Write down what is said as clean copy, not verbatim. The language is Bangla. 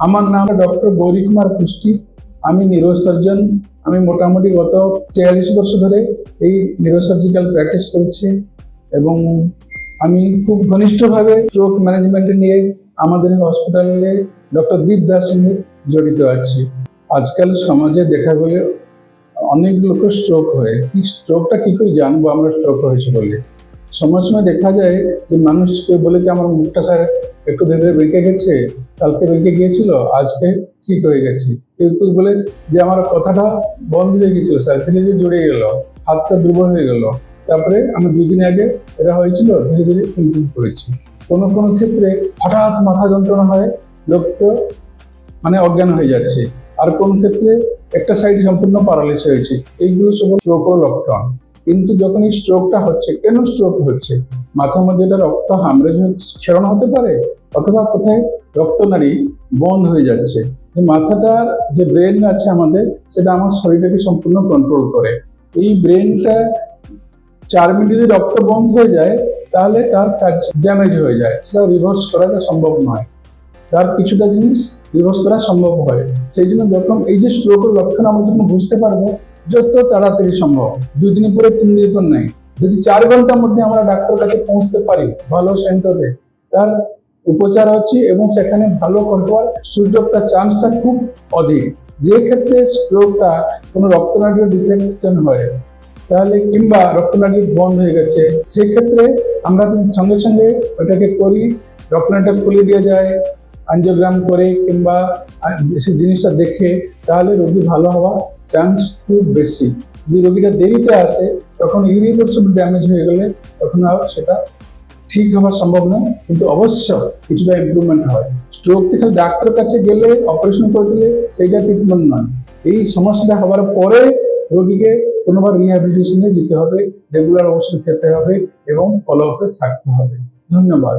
আমার নাম ডক্টর গৌরী কুমার পুষ্টি। আমি নিউরোসার্জন। আমি মোটামুটি গত 43 বছর ধরে এই নিউরোসার্জিক্যাল প্র্যাকটিস করছি এবং আমি খুব ঘনিষ্ঠভাবে স্ট্রোক ম্যানেজমেন্ট নিয়ে আমাদের হসপিটালে ডক্টর দীপ দাস সঙ্গে জড়িত আছি। আজকাল সমাজে দেখা গেলে অনেক লোকের স্ট্রোক হয়। এই স্ট্রোকটা কি করে জানবো আমরা স্ট্রোক হয়েছে বলে? সময় সময় দেখা যায় যে মানুষকে বলে যে আমার মুখটা স্যার একটু ধীরে ধীরে বেঁকে গেছে, কালকে বেঁকে গিয়েছিল, আজকে ঠিক হয়ে গেছে। কেউ কেউ বলে যে আমার কথাটা বন্ধ হয়ে গেছিল স্যার, ধীরে ধীরে জুড়ে গেল, হাতটা দুর্বল হয়ে গেল, তারপরে আমি 2 দিন আগে এটা হয়েছিল, ধীরে ধীরে ইমপ্রুভ করেছি। কোনো কোনো ক্ষেত্রে হঠাৎ মাথা যন্ত্রণা হয়, লোকটা মানে অজ্ঞান হয়ে যাচ্ছে, আর কোন ক্ষেত্রে একটা সাইড সম্পূর্ণ প্যারালাইসিস হয়েছে। এইগুলো সব স্ট্রোকের লক্ষণ। কিন্তু যখন এই স্ট্রোকটা হচ্ছে, কেন স্ট্রোক হচ্ছে? মাথার মধ্যে এটা রক্ত হামরেজ ছেড়ানো হতে পারে, অথবা কোথায় রক্তনালী বন্ধ হয়ে যাচ্ছে। মাথাটার যে ব্রেন আছে আমাদের, সেটা আমার শরীরটাকে সম্পূর্ণ কন্ট্রোল করে। এই ব্রেনটা 4 মিনিট যদি রক্ত বন্ধ হয়ে যায়, তাহলে তার কাজ ড্যামেজ হয়ে যায়, সেটা রিভার্স করা সম্ভব নয়। তার কিছুটা জিনিস রিভার্স করা সম্ভব হয়। সেই জন্য যখন এই যে স্ট্রোকের লক্ষণ আমরা যখন বুঝতে পারবো যত তাড়াতাড়ি সম্ভব, 2 দিন পরে 3 দিন পর নাই, যদি 4 ঘন্টার মধ্যে আমরা ডাক্তার কাছে পৌঁছতে পারি ভালো সেন্টারে, তার উপচার হচ্ছে এবং সেখানে ভালো করবার সুযোগটা, চান্সটা খুব অধিক। যে ক্ষেত্রে স্ট্রোকটা কোনো রক্তনালীর ডিফেক্ট হয়, তাহলে কিংবা রক্তনালী বন্ধ হয়ে গেছে, সেক্ষেত্রে আমরা সঙ্গে সঙ্গে ওটাকে করি, রক্তনালীটা খুলে দিয়ে যায় অ্যাঞ্জিওগ্রাম করে কিংবা সেই জিনিসটা দেখে, তাহলে রোগী ভালো হওয়ার চান্স খুব বেশি। যদি রোগীটা দেরিতে আসে, তখন ইরিভার্সিবল ড্যামেজ হয়ে গেলে তখন আর সেটা ঠিক হওয়া সম্ভব নয়, কিন্তু অবশ্য কিছুটা ইমপ্রুভমেন্ট হয়। স্ট্রোক থেকে ডাক্তারের কাছে গেলে, অপারেশন করে দিলে সেইটা ট্রিটমেন্ট নয়। এই সমস্যাটা হওয়ার পরে রোগীকে কোনোবার রিহ্যাবিলিটেশনে যেতে হবে, রেগুলার ওষুধ খেতে হবে এবং ফলো আপে থাকতে হবে। ধন্যবাদ।